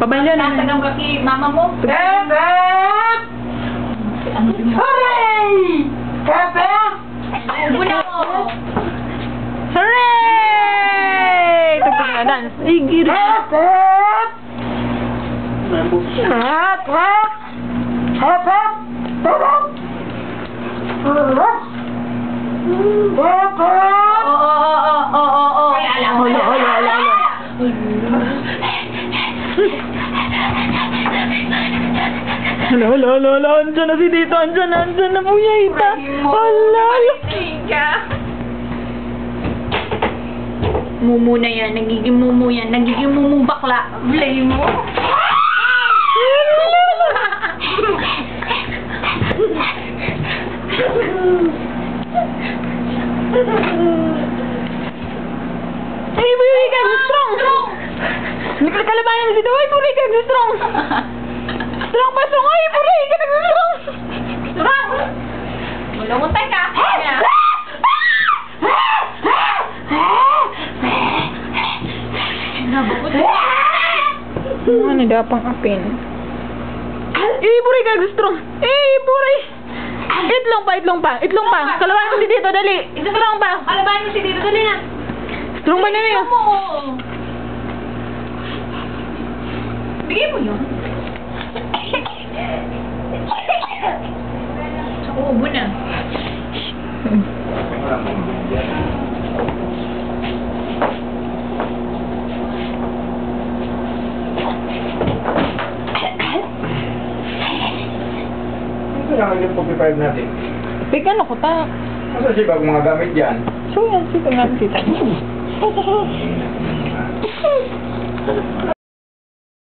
Pabalya na. Nasagam ka kay mama mo. Bebep! Hooray! Bebep! Buna mo. Hooray! Tugtog na dance. Ay, giri. Bebep! Hep, hep! Hep, hep! Bebep! Bebep! Bebep! Oo. Ay, alam mo. Hala. Hala. Andyan na si Dito. Andyan na po niya, Ita. Hala. Mumu na yan. Nagiging mumu yan. Nagiging mumu bakla. Bulay mo. Ay, buhay ka. Strong. Kalabayan na si Dito. Ay, buhay ka. Strong. Strong pa. Strong. Ay, buhay ka. Strong. Strong. Mulunguntay ka. Nabukot. Ano dapang apin? Eh, buhay ka. Strong. Eh, buhay. Itlong pa. Kalabayan mo si Dito. Dali. Strong pa. Kalabayan mo si Dito. Dali na. Strong ba na yun? Bigay mo yun. Sa ubo na. Ito naman yung 45 natin. Pikan ako ta. Masa si bag mga gamit dyan? So yan, sito nga kita.